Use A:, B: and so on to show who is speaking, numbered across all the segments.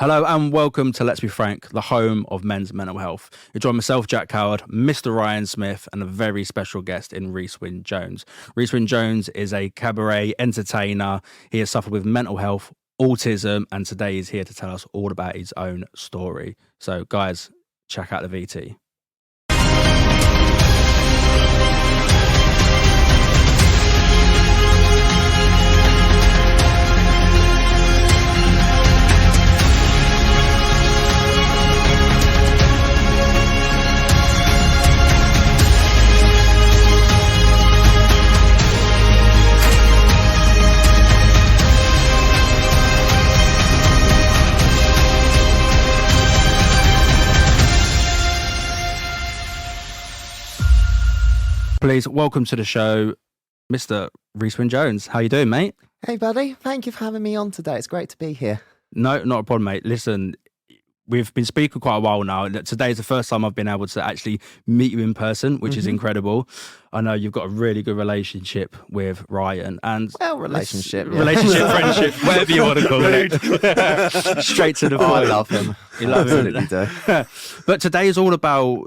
A: Hello and welcome to Let's Be Frank, the home of men's mental health. You join myself, Jack Coward, Mr. Ryan Smith, and a very special guest in Rhys Wynne-Jones. Rhys Wynne-Jones is a cabaret entertainer. He has suffered with mental health, autism, and today he's here to tell us all about his own story. So, guys, check out the VT. Please welcome to the show, Mr. Rhys Wynne-Jones. How you doing, mate?
B: Hey, buddy. Thank you for having me on today. It's great to be here.
A: No, not a problem, mate. Listen, we've been speaking quite a while now. Today is the first time I've been able to actually meet you in person, which is incredible. I know you've got a really good relationship with Ryan. And
B: relationship,
A: friendship, whatever you want to call it. Straight to the point.
B: I love him.
A: You love him.
B: Absolutely do.
A: But today is all about,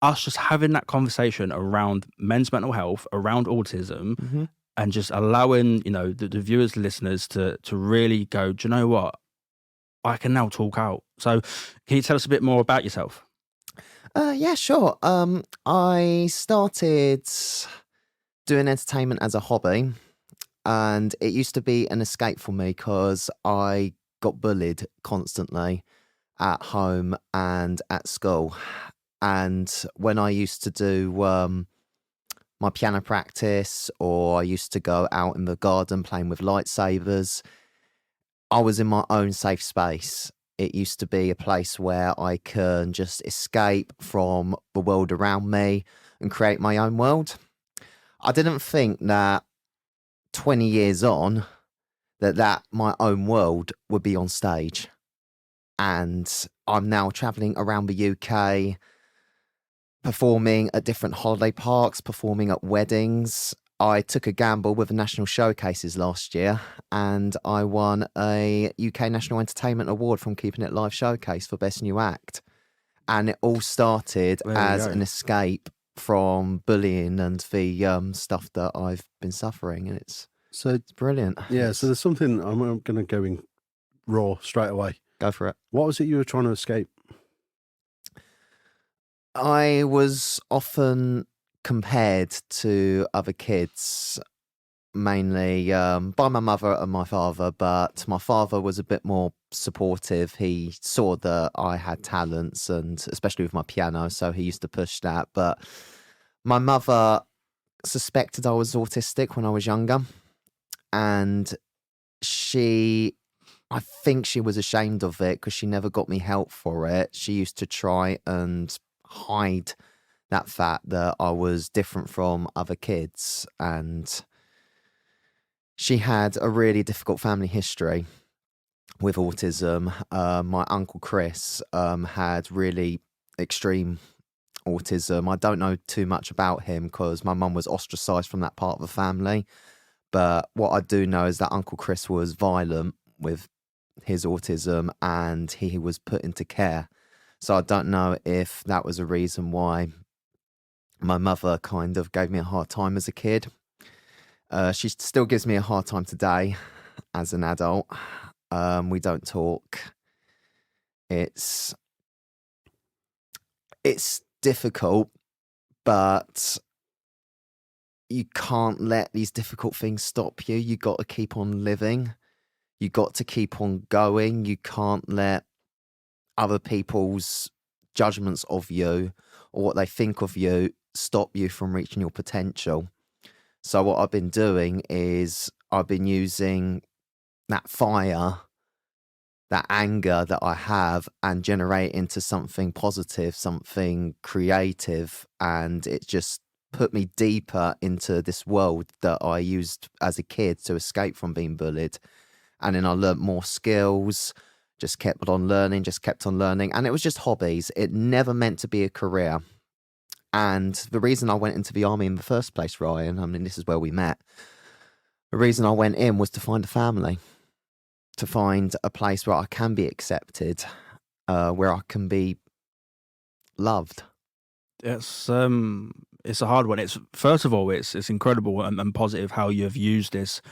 A: us just having that conversation around men's mental health, around autism, and just allowing, the viewers, listeners to really go, do you know what? I can now talk out. So can you tell us a bit more about yourself?
B: Yeah, sure. I started doing entertainment as a hobby, and it used to be an escape for me because I got bullied constantly at home and at school. And when I used to do my piano practice, or I used to go out in the garden playing with lightsabers, I was in my own safe space. It used to be a place where I can just escape from the world around me and create my own world. I didn't think that 20 years on that my own world would be on stage. And I'm now traveling around the UK, performing at different holiday parks, performing at weddings. I took a gamble with the national showcases last year, and I won a UK National Entertainment Award from Keeping It Live Showcase for Best New Act. And it all started as an escape from bullying and the stuff that I've been suffering, and it's brilliant.
C: Yeah, so there's something, I'm going to go in raw straight away.
B: Go for it.
C: What was it you were trying to escape?
B: I was often compared to other kids, mainly by my mother and my father, but my father was a bit more supportive. He saw that I had talents, and especially with my piano, so he used to push that. But my mother suspected I was autistic when I was younger, and I think she was ashamed of it because she never got me help for it. She used to try and hide that fact that I was different from other kids, and she had a really difficult family history with autism. My uncle Chris had really extreme autism. I don't know too much about him because my mum was ostracized from that part of the family, but what I do know is that Uncle Chris was violent with his autism and he was put into care. So I don't know if that was a reason why my mother kind of gave me a hard time as a kid. She still gives me a hard time today as an adult. We don't talk. It's difficult, but you can't let these difficult things stop you. You got to keep on living. You got to keep on going. You can't let other people's judgments of you or what they think of you stop you from reaching your potential. So what I've been doing is I've been using that fire, that anger that I have, and generate into something positive, something creative, and it just put me deeper into this world that I used as a kid to escape from being bullied. And then I learnt more skills, just kept on learning, and it was just hobbies. It never meant to be a career. And the reason I went into the army in the first place, Ryan, I mean, this is where we met. The reason I went in was to find a family. to find a place where I can be accepted, where I can be loved.
A: It's a hard one. It's first of all, it's incredible and positive how you've used this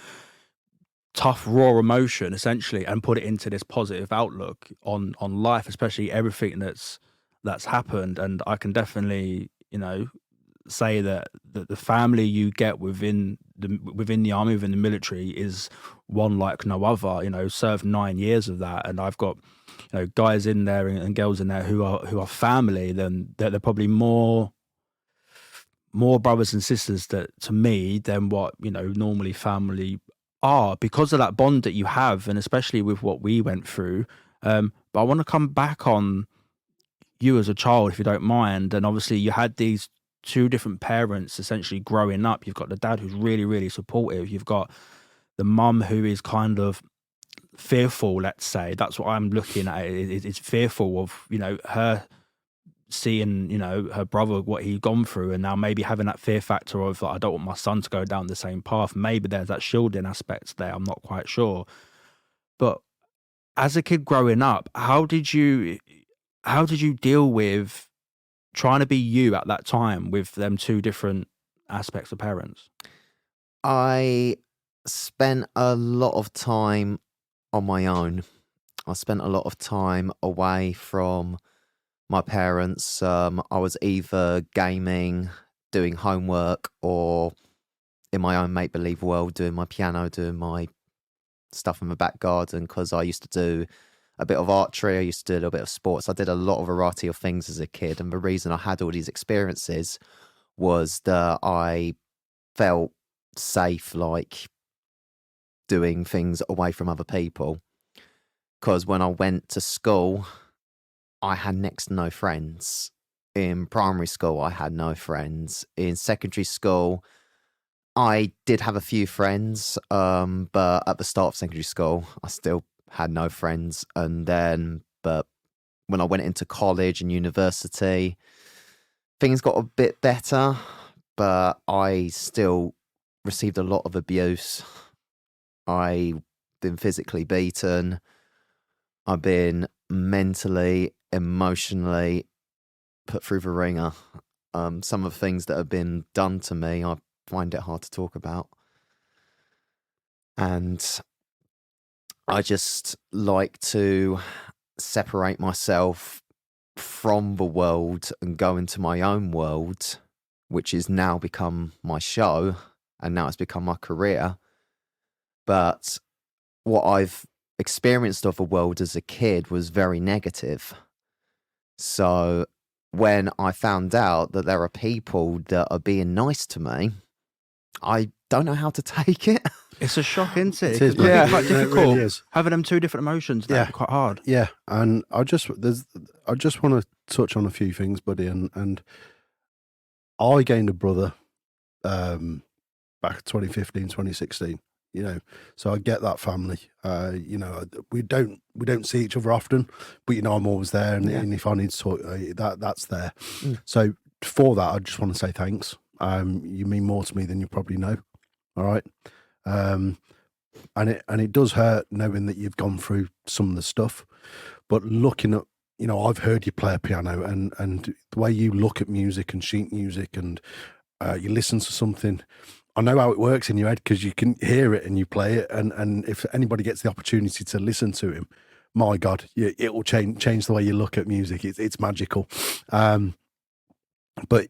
A: tough raw emotion essentially and put it into this positive outlook on life, especially everything that's happened. And I can definitely, say that the family you get within the army, within the military, is one like no other. Served 9 years of that, and I've got guys in there and girls in there who are family. Then they're probably more brothers and sisters to me than what normally family are, because of that bond that you have, and especially with what we went through. But I want to come back on you as a child, if you don't mind. And obviously you had these two different parents essentially growing up. You've got the dad who's really, really supportive. You've got the mum who is kind of fearful, let's say. That's what I'm looking at. It's fearful of, her seeing, her brother, what he'd gone through, and now maybe having that fear factor of, like, I don't want my son to go down the same path. Maybe there's that shielding aspect there. I'm not quite sure. But as a kid growing up, how did you deal with trying to be you at that time with them two different aspects of parents?
B: I spent a lot of time on my own. I spent a lot of time away from my parents. I was either gaming, doing homework, or in my own make-believe world, doing my piano, doing my stuff in my back garden, because I used to do a bit of archery, I used to do a little bit of sports. I did a lot of variety of things as a kid, and the reason I had all these experiences was that I felt safe, like, doing things away from other people. Because when I went to school, I had next to no friends. In primary school, I had no friends. In secondary school, I did have a few friends, but at the start of secondary school, I still had no friends. But when I went into college and university, things got a bit better, but I still received a lot of abuse. I've been physically beaten. I've been mentally, emotionally put through the ringer. Some of the things that have been done to me, I find it hard to talk about. And I just like to separate myself from the world and go into my own world, which has now become my show, and now it's become my career. But what I've experienced of the world as a kid was very negative. So when I found out that there are people that are being nice to me, I don't know how to take it.
A: It's a shock, isn't it?
C: It is,
A: It's
C: man.
A: quite
C: It
A: difficult.
C: really is.
A: Having them two different emotions,
C: Yeah.
A: that'd be quite hard.
C: Yeah, and I just want to touch on a few things, buddy, and I gained a brother back 2015, 2016. So I get that family. We don't see each other often, but I'm always there, and if I need to talk, that's there. So for that, I just want to say thanks. You mean more to me than you probably know. All right. And it does hurt knowing that you've gone through some of the stuff, but looking at, I've heard you play a piano, and the way you look at music and sheet music, and you listen to something, I know how it works in your head because you can hear it and you play it, and if anybody gets the opportunity to listen to him, my God, it will change the way you look at music. It's magical. But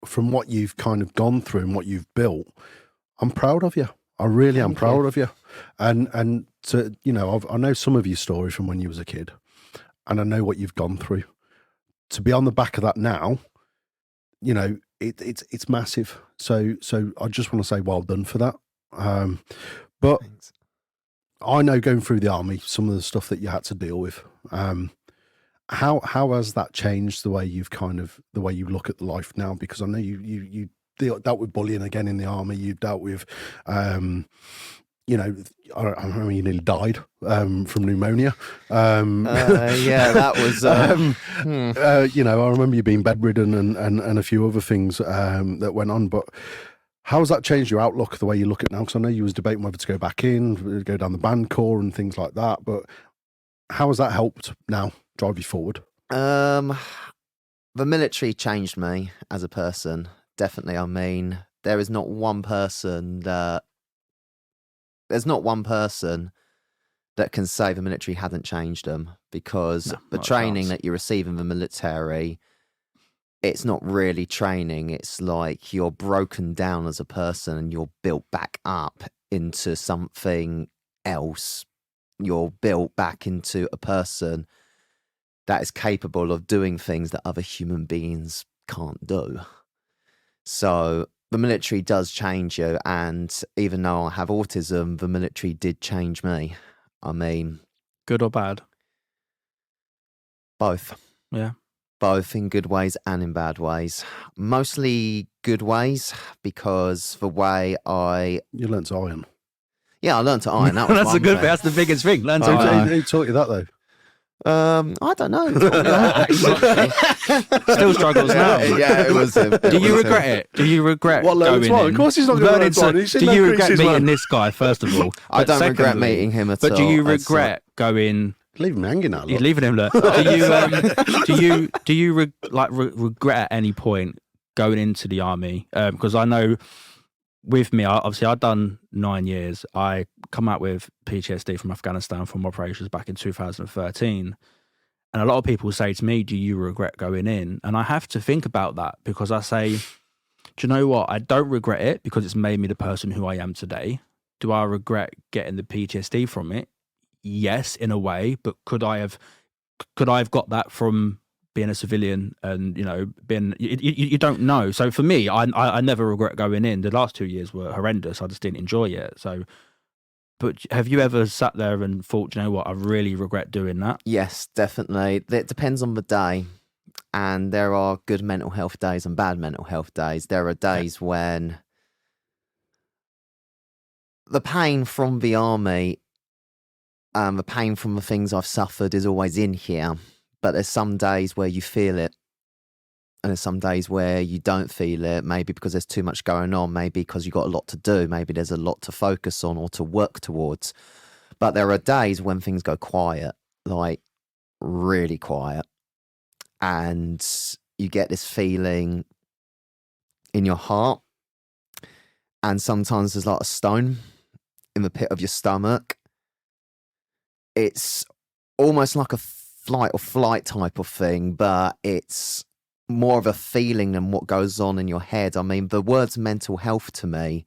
C: from what you've kind of gone through and what you've built, I'm proud of you. I really am proud of you. And to, I know some of your stories from when you was a kid, and I know what you've gone through. To be on the back of that now, it's massive. So I just want to say well done for that. But
B: Thanks.
C: I know going through the army, some of the stuff that you had to deal with. How has that changed the way the way you look at life now? Because I know you dealt with bullying again in the army. You dealt with, I remember you nearly died from pneumonia.
B: Yeah, that was.
C: I remember you being bedridden and a few other things that went on. But How's that changed your outlook, the way you look at it now? Because I know you was debating whether to go back in, go down the band corps and things like that. But how has that helped now drive you forward?
B: The military changed me as a person. Definitely. I mean, there's not one person that can say the military hadn't changed them, because the training that you receive in the military, it's not really training. It's like you're broken down as a person and you're built back up into something else. You're built back into a person that is capable of doing things that other human beings can't do. So the military does change you. And even though I have autism, the military did change me. I mean...
A: Good or bad?
B: Both.
A: Yeah.
B: Both in good ways and in bad ways. Mostly good ways, because the way
C: You learnt to iron.
B: Yeah, I learned to iron. That was
A: That's a good thing. That's the biggest thing. Learn to iron.
C: Who taught you that, though?
B: I don't know.
A: Still struggles now.
B: Yeah, it was him.
A: Do you regret it? Do you regret
C: What, learning
A: going
C: to iron?
A: in?
C: Of course he's not going to learn to iron.
A: Do you regret meeting this guy, first of all?
B: I don't regret
A: secondly,
B: meeting him at all.
A: But do you regret going...
C: Leave him hanging out.
A: You're leaving him there. Do you regret at any point going into the army? Because I know with me, obviously I'd done 9 years. I come out with PTSD from Afghanistan from operations back in 2013. And a lot of people say to me, do you regret going in? And I have to think about that, because I say, do you know what? I don't regret it, because it's made me the person who I am today. Do I regret getting the PTSD from it? Yes, in a way, but could I have got that from being a civilian and, you don't know. So for me, I never regret going in. The last 2 years were horrendous. I just didn't enjoy it. So, but have you ever sat there and thought, you know what, I really regret doing that?
B: Yes, definitely. It depends on the day. And there are good mental health days and bad mental health days. There are days when the pain from the army, the pain from the things I've suffered is always in here, but there's some days where you feel it, and there's some days where you don't feel it, maybe because there's too much going on, maybe because you've got a lot to do, maybe there's a lot to focus on or to work towards. But there are days when things go quiet, like really quiet, and you get this feeling in your heart, and sometimes there's like a stone in the pit of your stomach. It's almost like a flight or flight type of thing, but it's more of a feeling than what goes on in your head. I mean, the words mental health to me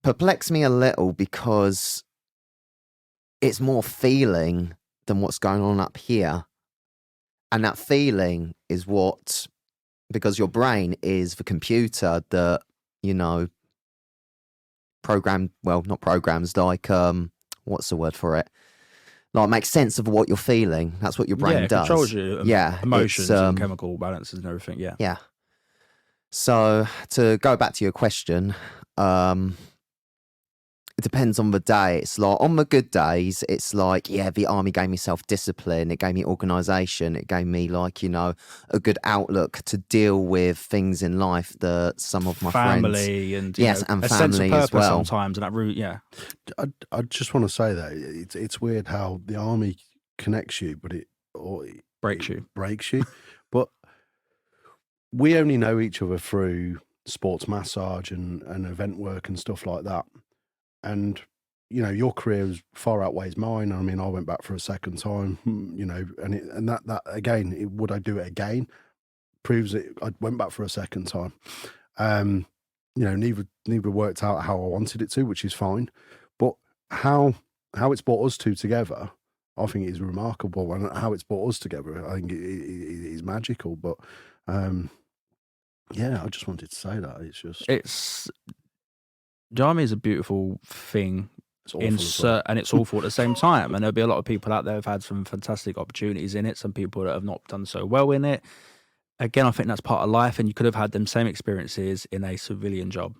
B: perplex me a little, because it's more feeling than what's going on up here. And that feeling is what, because your brain is the computer that, not programs, like, what's the word for it? Like, make sense of what you're feeling. That's what your brain does.
A: Controls you. Emotions and chemical balances and everything. Yeah.
B: Yeah. So to go back to your question, it depends on the day. It's like, on the good days, it's like, yeah, the army gave me self-discipline. It gave me organisation. It gave me, like, a good outlook to deal with things in life that some of my
A: family
B: friends...
A: and
B: and
A: a
B: family
A: sense of purpose
B: as well.
A: sometimes, and that route, yeah.
C: I just want to say that it's weird how the army connects you, but it
A: breaks you.
C: But we only know each other through sports massage and event work and stuff like that. And, your career far outweighs mine. I mean, I went back for a second time, and that again, would I do it again? Proves it. I went back for a second time. Neither worked out how I wanted it to, which is fine. But how it's brought us two together, I think it is remarkable. And how it's brought us together, I think it is magical. But, I just wanted to say that.
A: The army is a beautiful thing,
C: it's
A: and it's awful at the same time. And there'll be a lot of people out there who've had some fantastic opportunities in it, some people that have not done so well in it. Again, I think that's part of life, and you could have had them same experiences in a civilian job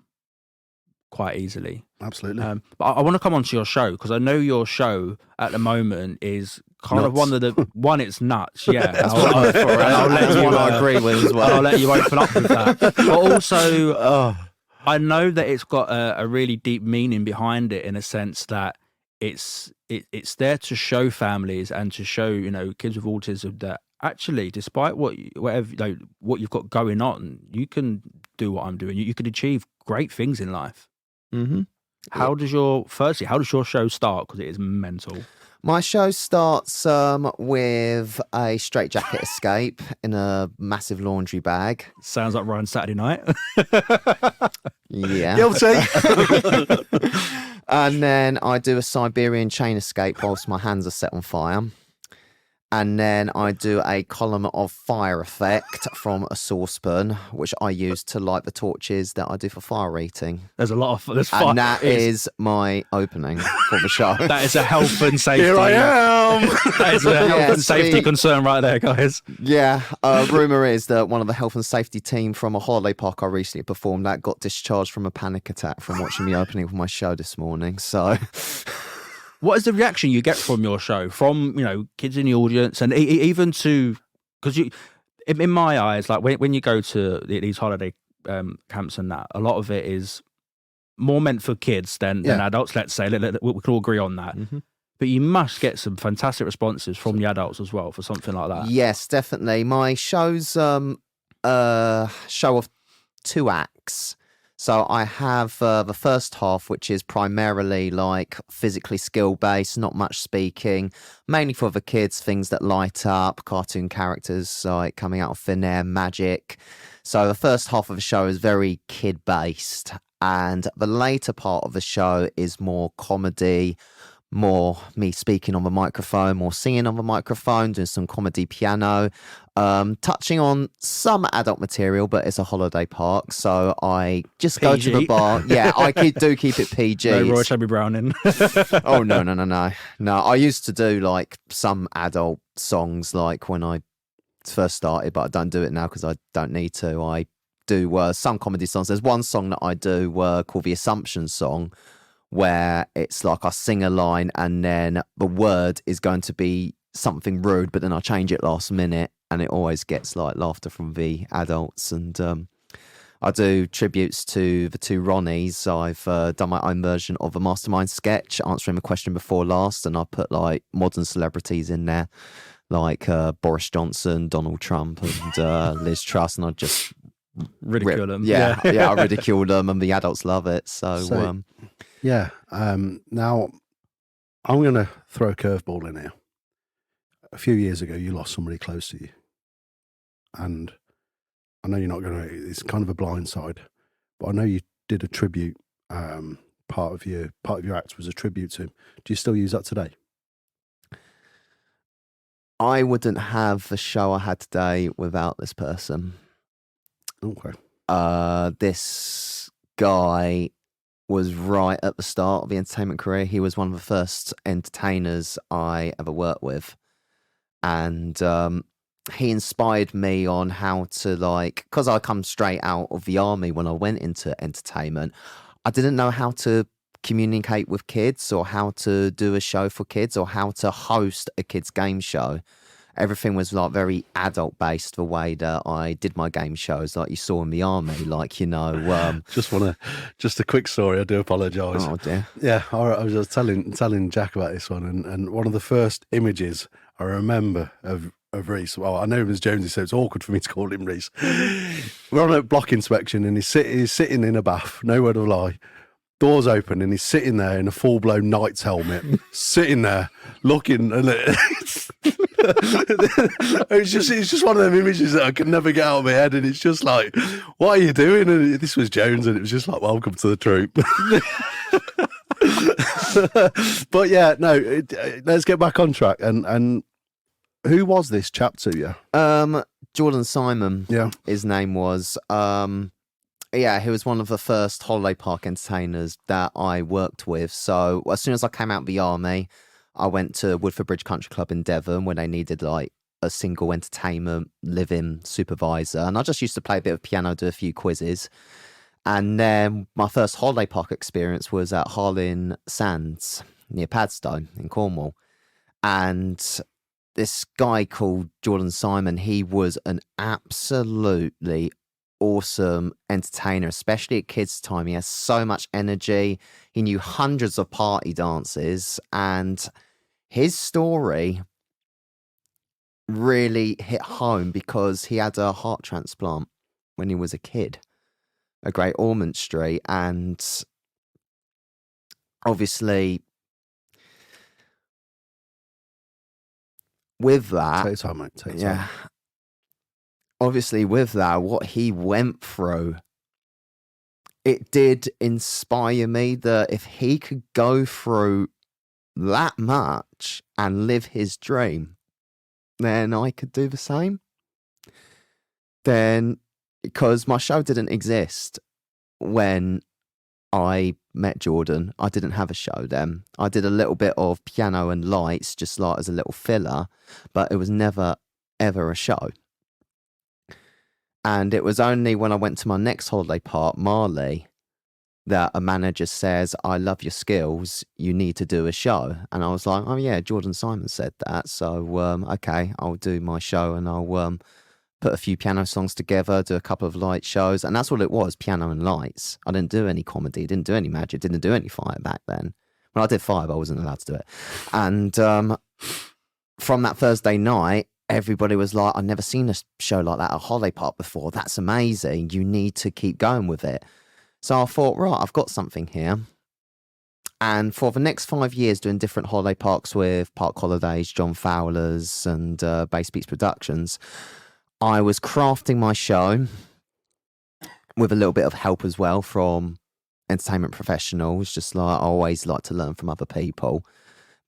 A: quite easily.
C: Absolutely.
A: But I want to come on to your show, because I know your show at the moment is kind of one of the... One, it's nuts, yeah. I'll let you agree with as well. I'll let you open up with that. But also... I know that it's got a really deep meaning behind it, in a sense that it's there to show families and to show, you know, kids with autism that actually, despite whatever, you know, what you've got going on, you can do what I'm doing. You can achieve great things in life.
B: Mm-hmm.
A: How does your show start? Because it is mental.
B: My show starts with a straitjacket escape in a massive laundry bag.
A: Sounds like Ryan's Saturday night.
B: Yeah.
C: Guilty.
B: And then I do a Siberian chain escape whilst my hands are set on fire. And then I do a column of fire effect from a saucepan, which I use to light the torches that I do for fire eating.
A: There's fire.
B: And that is my opening for the show.
A: That is a health and safety.
C: Here I am.
A: That is a health
B: Yeah,
A: and safety
B: see.
A: concern right there, guys.
B: Yeah, rumour is that one of the health and safety team from a holiday park I recently performed at got discharged from a panic attack from watching the opening of my show this morning. So...
A: What is the reaction you get from your show, from, you know, kids in the audience, and even to, because you, in my eyes, like when you go to these holiday camps and that, a lot of it is more meant for kids than adults. Let's say we can all agree on that. Mm-hmm. But you must get some fantastic responses from the adults as well for something like that.
B: Yes, definitely. My show's a show of 2 acts. So I have the first half, which is primarily like physically skill-based, not much speaking, mainly for the kids, things that light up, cartoon characters like coming out of thin air, magic. So the first half of the show is very kid-based, and the later part of the show is more comedy, more me speaking on the microphone, more singing on the microphone, doing some comedy piano, touching on some adult material, but it's a holiday park, so I just go to the bar. Yeah, I do keep it PG.
A: No Roy Chubby Browning.
B: Oh, no. No, I used to do like some adult songs like when I first started, but I don't do it now because I don't need to. I do some comedy songs. There's one song that I do called the Assumption Song, where it's like I sing a line and then the word is going to be something rude, but then I change it last minute, and it always gets like laughter from the adults. And I do tributes to the 2 Ronnies. I've done my own version of a Mastermind sketch, answering the question before last, and I put like modern celebrities in there, like Boris Johnson, Donald Trump, and Liz Truss, and I just
A: ridicule them.
B: Yeah, I ridicule them, and the adults love it. So
C: yeah. Now, I'm going to throw a curveball in here. A few years ago, you lost somebody close to you. And I know you're not going to, it's kind of a blind side, but I know you did a tribute. Part of your act was a tribute to him. Do you still use that today?
B: I wouldn't have the show I had today without this person.
C: Okay.
B: This guy was right at the start of the entertainment career. He was one of the first entertainers I ever worked with. And he inspired me on how to, like, because I come straight out of the army when I went into entertainment, I didn't know how to communicate with kids or how to do a show for kids or how to host a kids game show. Everything was like very adult based, the way that I did my game shows, like you saw in the army, like, you know.
C: Just a quick story. I do apologise.
B: Oh dear.
C: Yeah, I was just telling Jack about this one, and one of the first images I remember of Rhys. Well, I know him as Jonesy, so it's awkward for me to call him Rhys. We're on a block inspection, and he's sitting in a bath. No word of a lie. Doors open, and he's sitting there in a full-blown knight's helmet, sitting there looking, and it's just one of them images that I could never get out of my head, and it's just like, what are you doing? And this was Jones, and it was just like, welcome to the troop. But yeah, no, let's get back on track. And who was this chap to you?
B: Jordan Simon.
C: Yeah,
B: his name was. Yeah, he was one of the first holiday park entertainers that I worked with. So as soon as I came out of the army, I went to Woodford Bridge Country Club in Devon when they needed like a single entertainment living supervisor. And I just used to play a bit of piano, do a few quizzes. And then my first holiday park experience was at Harlyn Sands near Padstow in Cornwall. And this guy called Jordan Simon, he was an absolutely awesome entertainer, especially at kids' time. He has so much energy. He knew hundreds of party dances, and his story really hit home because he had a heart transplant when he was a kid at Great Ormond Street, and obviously with that,
C: Take your time, mate. Take your time.
B: obviously with that, what he went through, it did inspire me that if he could go through that much and live his dream, then I could do the same. Then, because my show didn't exist when I met Jordan, I didn't have a show then. I did a little bit of piano and lights, just like as a little filler, but it was never, ever a show. And it was only when I went to my next holiday park, Marley, that a manager says, I love your skills, you need to do a show. And I was like, oh yeah, Jordan Simon said that. So, okay, I'll do my show and I'll put a few piano songs together, do a couple of light shows. And that's all it was, piano and lights. I didn't do any comedy, didn't do any magic, didn't do any fire back then. When I did fire, I wasn't allowed to do it. And from that Thursday night, everybody was like, I've never seen a show like that at a holiday park before. That's amazing. You need to keep going with it. So I thought, right, I've got something here. And for the next 5 years, doing different holiday parks with Park Holidays, John Fowler's, and Bass Beats Productions, I was crafting my show with a little bit of help as well from entertainment professionals. Just like I always like to learn from other people,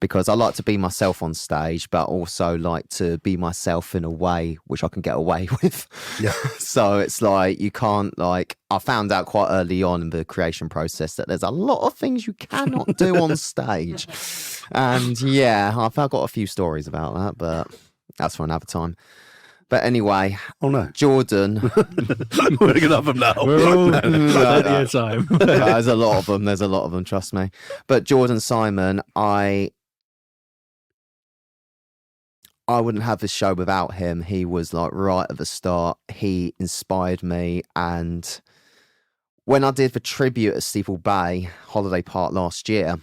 B: because I like to be myself on stage, but also like to be myself in a way which I can get away with.
C: Yeah.
B: So it's like, you can't, like, I found out quite early on in the creation process that there's a lot of things you cannot do on stage. And yeah, I've got a few stories about that, but that's for another time. But anyway,
C: Oh no,
B: Jordan.
C: we're gonna have them now.
A: We're all plenty of time.
B: There's a lot of them. There's a lot of them. Trust me. But Jordan Simon, I wouldn't have this show without him. He was like right at the start. He inspired me. And when I did the tribute at Steeple Bay Holiday Park last year,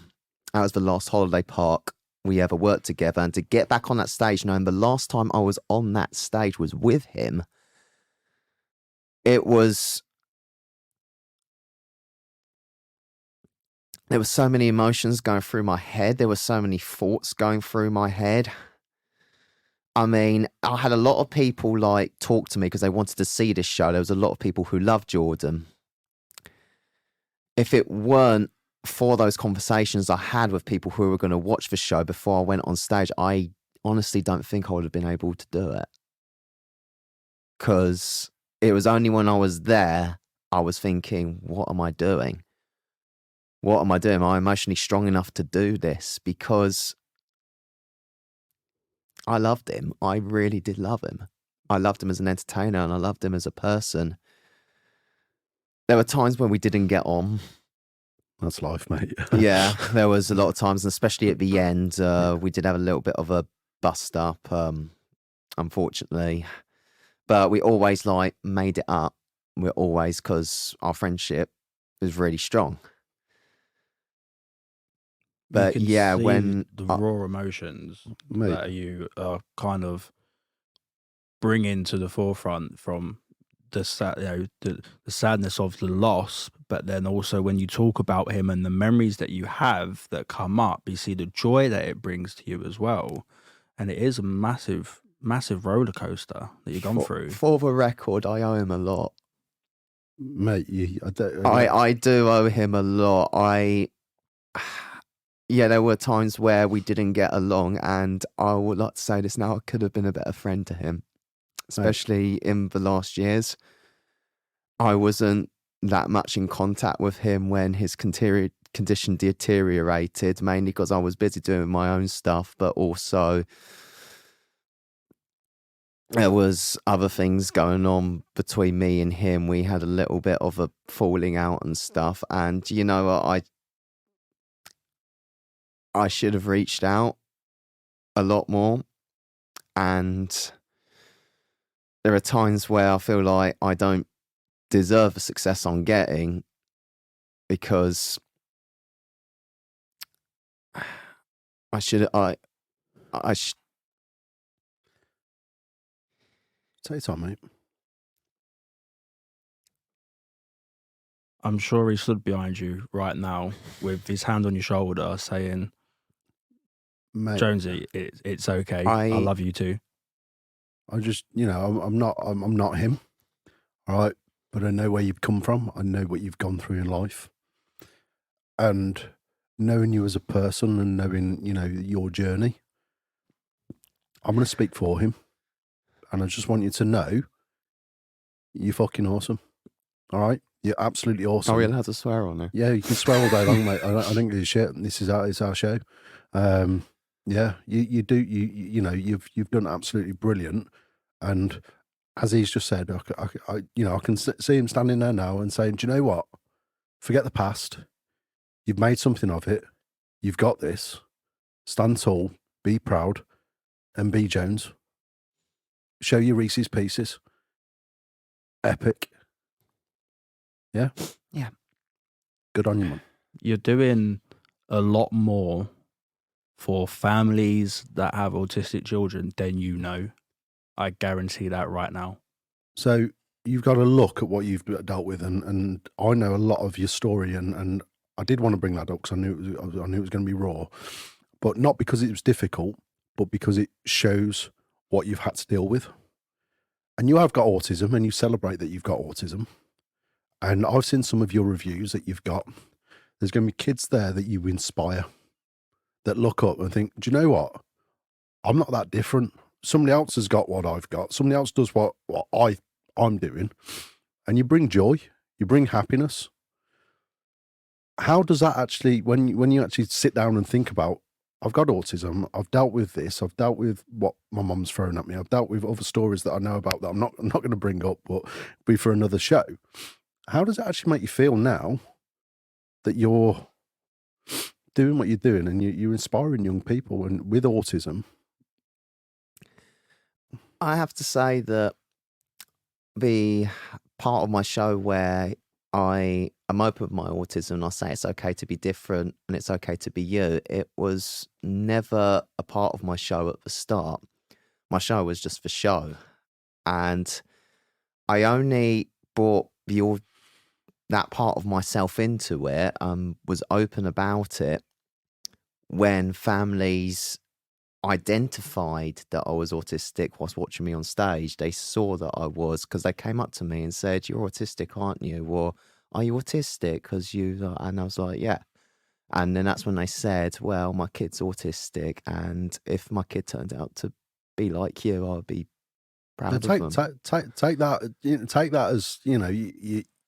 B: that was the last holiday park we ever worked together. And to get back on that stage, knowing the last time I was on that stage was with him, it was, there were so many emotions going through my head. There were so many thoughts going through my head. I mean, I had a lot of people like talk to me because they wanted to see this show. There was a lot of people who loved Jordan. If it weren't for those conversations I had with people who were going to watch the show before I went on stage, I honestly don't think I would have been able to do it. Because it was only when I was there, I was thinking, what am I doing? What am I doing? Am I emotionally strong enough to do this? Because I loved him. I really did love him. I loved him as an entertainer and I loved him as a person. There were times when we didn't get on.
C: That's life, mate.
B: Yeah, there was a lot of times, and especially at the end, we did have a little bit of a bust up, unfortunately. But we always like made it up. We're always, because our friendship is really strong. But
A: You can
B: yeah,
A: see
B: when
A: the raw emotions
C: Mate.
A: that you are kind of bringing to the forefront from the sadness of the loss, but then also when you talk about him and the memories that you have that come up, you see the joy that it brings to you as well. And it is a massive roller coaster that you've gone through.
B: For the record, I owe him a lot.
C: Mate,
B: I do owe him a lot. Yeah, there were times where we didn't get along, and I would like to say this now, I could have been a better friend to him, especially in the last years. I wasn't that much in contact with him when his condition deteriorated, mainly because I was busy doing my own stuff, but also there was other things going on between me and him. We had a little bit of a falling out and stuff, and you know, I should have reached out a lot more, and there are times where I feel like I don't deserve the success I'm getting because I should.
C: Take your time, mate.
A: I'm sure he stood behind you right now with his hand on your shoulder saying,
C: Mate,
A: Jonesy, it's okay. I love you too.
C: I just, I'm not him. All right. But I know where you've come from. I know what you've gone through in life. And knowing you as a person and knowing, your journey, I'm going to speak for him. And I just want you to know you're fucking awesome. All right? You're absolutely awesome.
B: Are we allowed to swear on it?
C: Yeah, you can swear all day long, mate. I don't give a shit. This is our show. Yeah, you do. You've done absolutely brilliant. And as he's just said, I can see him standing there now and saying, "Do you know what? Forget the past. You've made something of it. You've got this. Stand tall. Be proud, and be Jones. Show your Reese's Pieces. Epic. Yeah?
B: Yeah.
C: Good on you, man.
A: You're doing a lot more for families that have autistic children than you know. I guarantee that right now.
C: So you've got to look at what you've dealt with, and I know a lot of your story, and I did want to bring that up because I knew it was going to be raw, but not because it was difficult, but because it shows what you've had to deal with. And you have got autism, and you celebrate that you've got autism. And I've seen some of your reviews that you've got. There's going to be kids there that you inspire, that look up and think, do you know what? I'm not that different. Somebody else has got what I've got. Somebody else does what I'm doing. And you bring joy. You bring happiness. How does that actually, when you actually sit down and think about, I've got autism, I've dealt with this, I've dealt with what my mum's thrown at me, I've dealt with other stories that I know about that I'm not going to bring up, but be for another show. How does it actually make you feel now that you're doing what you're doing and you're inspiring young people and with autism?
B: I have to say that the part of my show where I am open with my autism and I say it's okay to be different and it's okay to be you, it was never a part of my show at the start. My show was just for show. And I only brought that part of myself into it, was open about it when families identified that I was autistic whilst watching me on stage. They saw that I was, because they came up to me and said, "You're autistic, aren't you?" Or, "Are you autistic?" Because and I was like, "Yeah." And then that's when they said, "Well, my kid's autistic, and if my kid turned out to be like you, I'd be proud of them."
C: Take that as,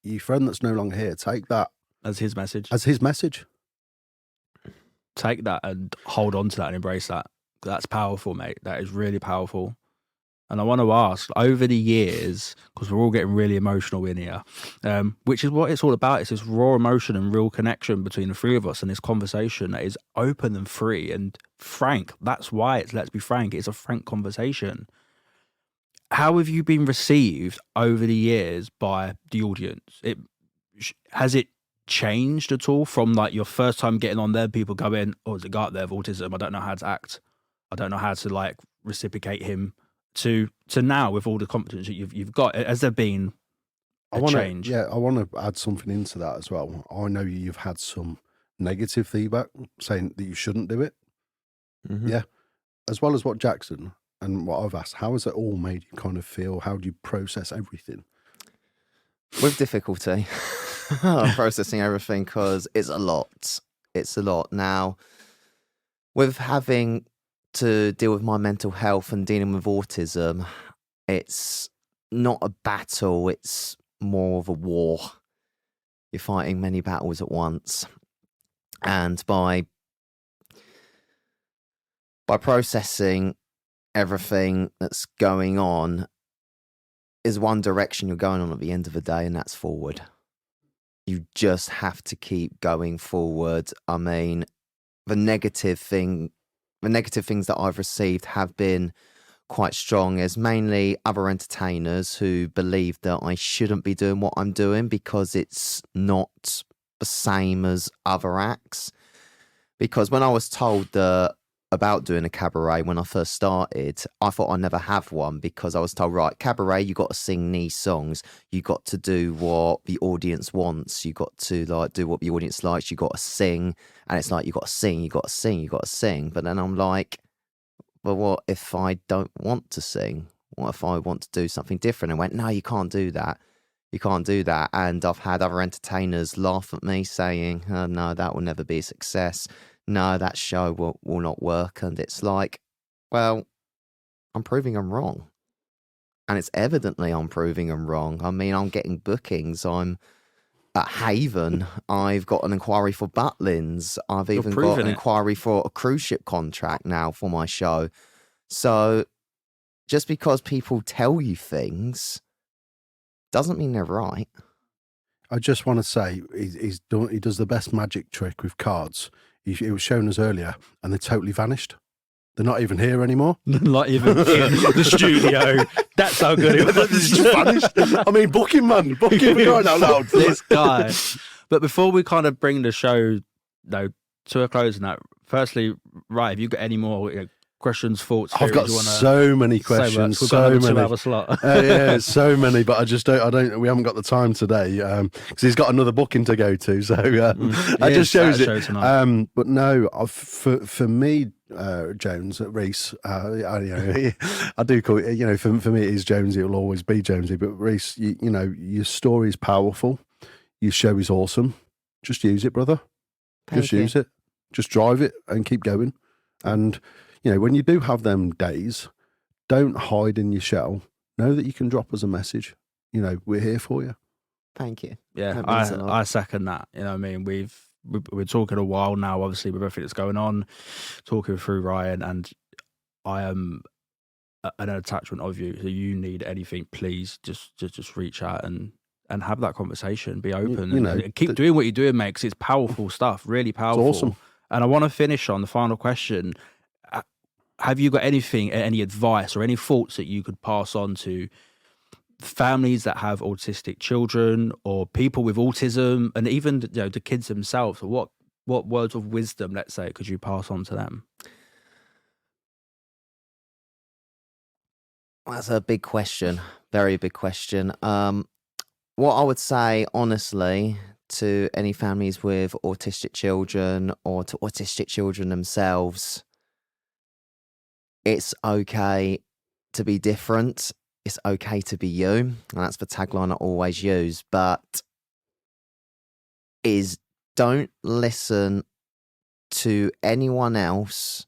C: your friend that's no longer here. Take that
A: as his message. Take that and hold on to that and embrace that. That's powerful, mate. That is really powerful. And I want to ask, over the years, because we're all getting really emotional in here, which is what it's all about. It's this raw emotion and real connection between the three of us and this conversation that is open and free and frank. That's why it's Let's Be Frank. It's a frank conversation. How have you been received over the years by the audience? Has it changed at all from like your first time getting on there, people going, "Oh, there's a guy up there with autism. I don't know how to act. I don't know how to like reciprocate him," to now with all the confidence that you've got? Has there been a change?
C: Yeah, I want to add something into that as well. I know you've had some negative feedback saying that you shouldn't do it.
B: Mm-hmm.
C: Yeah. As well as what Jackson and what I've asked, how has it all made you kind of feel? How do you process everything?
B: With difficulty. I'm processing everything because it's a lot. It's a lot. Now, with having to deal with my mental health and dealing with autism, it's not a battle, it's more of a war. You're fighting many battles at once. And by processing everything that's going on, is one direction you're going on at the end of the day, and that's forward. You just have to keep going forward. I mean, the negative things that I've received have been quite strong. There's mainly other entertainers who believe that I shouldn't be doing what I'm doing because it's not the same as other acts. Because when I was told about doing a cabaret when I first started, I thought I'd never have one, because I was told, right, cabaret, you got to sing these songs, you got to do what the audience wants, you got to like do what the audience likes, you got to sing, and it's like you got to sing, you got to sing, you got to sing. But then I'm like, well, what if I don't want to sing? What if I want to do something different? And went, no, you can't do that. You can't do that. And I've had other entertainers laugh at me saying, oh, no, that will never be a success. No, that show will not work. And it's like, well, I'm proving them wrong. And it's evidently I'm proving them wrong. I mean, I'm getting bookings. I'm at Haven. I've got an inquiry for Butlins. I've even got an inquiry for a cruise ship contract now for my show. So just because people tell you things doesn't mean they're right.
C: I just want to say he does the best magic trick with cards. It was shown us earlier, and they totally vanished. They're not even here anymore.
A: Not even in the studio. That's how good it was.
C: It's just vanished. I mean, booking, man. Booking, we're going out loud.
A: This guy. But before we kind of bring the show to a close and that, firstly, right, have you got any more questions, thoughts?
C: I've got so many questions, so many.
A: 2 hour slot.
C: Yeah, so many, but we haven't got the time today because he's got another booking to go to. So that just shows it. But no, for me, Jones, Rhys, I do call it, for me it is Jonesy. It will always be Jonesy. But Rhys, your story is powerful. Your show is awesome. Just use it, brother. Just use it. Just drive it and keep going. And when you do have them days, don't hide in your shell. Know that you can drop us a message. We're here for you.
B: Thank you.
A: Yeah, I second that. I mean, we're talking a while now, obviously, with everything that's going on, talking through Ryan, and I am an attachment of you. So you need anything, please just reach out and have that conversation. Be open and keep doing what you're doing, mate, because it's powerful stuff, really powerful.
C: It's awesome.
A: And I want to finish on the final question. Have you got any advice or any thoughts that you could pass on to families that have autistic children or people with autism, and even the kids themselves? Or what words of wisdom, let's say, could you pass on to them?
B: That's a big question, very big question. What I would say, honestly, to any families with autistic children or to autistic children themselves, it's okay to be different. It's okay to be you. And that's the tagline I always use. But don't listen to anyone else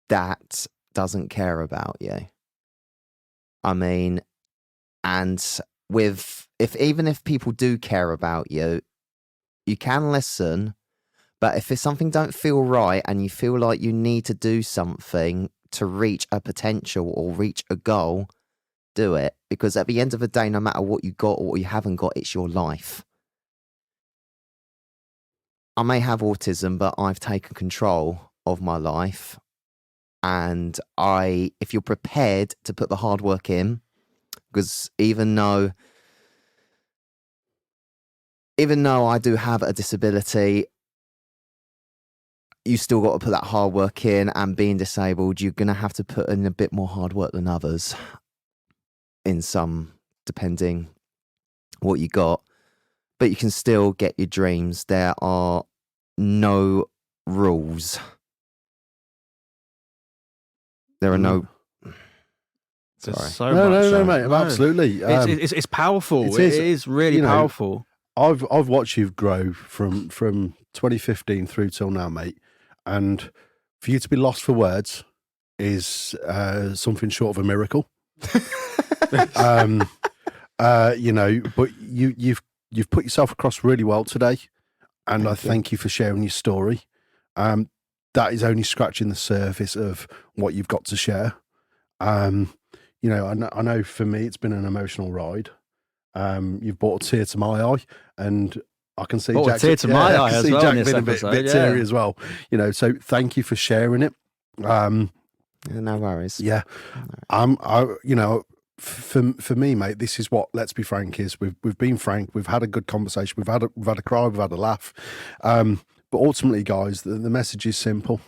B: that doesn't care about you. I mean, and even if people do care about you, you can listen. But if it's something don't feel right and you feel like you need to do something to reach a potential or reach a goal, do it. Because at the end of the day, no matter what you got or what you haven't got, it's your life. I may have autism, but I've taken control of my life. And if you're prepared to put the hard work in, because even though I do have a disability, you still got to put that hard work in, and being disabled, you're going to have to put in a bit more hard work than others depending what you got. But you can still get your dreams. There are no rules. There are no...
C: Sorry. No, mate. No. Absolutely.
A: It's powerful. It is really powerful.
C: I've watched you grow from 2015 through till now, mate. And for you to be lost for words is something short of a miracle. But you've put yourself across really well today, and I thank you for sharing your story. That is only scratching the surface of what you've got to share. I know for me it's been an emotional ride. You've brought a tear to my eye, and I can see Jack.
A: Tear to my eye as well.
C: Jack being a bit teary as well. So thank you for sharing it.
B: Yeah, no worries.
C: Yeah, for me, mate, this is what Let's Be Frank is. We've been frank. We've had a good conversation. We've had a cry. We've had a laugh. But ultimately, guys, the message is simple.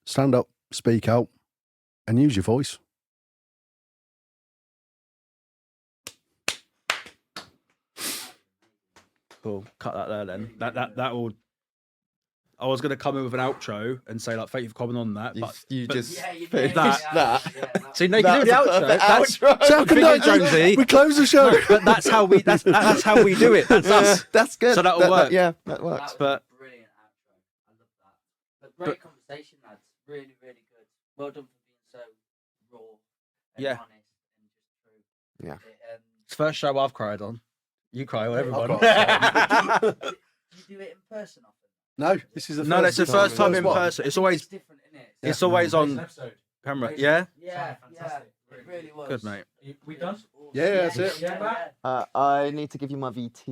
C: Stand up, speak out, and use your voice.
A: Cool. Cut that there then. That will. I was going to come in with an outro and say like, thank you for coming on that. But
B: You
A: finished
B: finished
A: that. See, now you can do the outro.
C: So
A: Jonesy.
C: we close the show.
A: But that's how we. That's how we do it. That's us.
B: That's good.
A: So that'll work.
B: Yeah, that works.
A: But
D: Brilliant outro. I love that. But great conversation, lads. Really, really good. Well done for being so raw and
A: Yeah.
D: honest and just true.
B: Yeah.
A: it's the first show I've cried on. You cry on everyone.
D: Do you do it in person often?
C: No, this is the first.
A: No, that's the first time in
C: one.
A: person. It's always
D: It's different, isn't it?
A: it's always on camera. Yeah.
D: Yeah, it really was.
A: Good mate.
E: We done?
C: Yeah, that's it.
D: Yeah.
B: I need to give you my VT.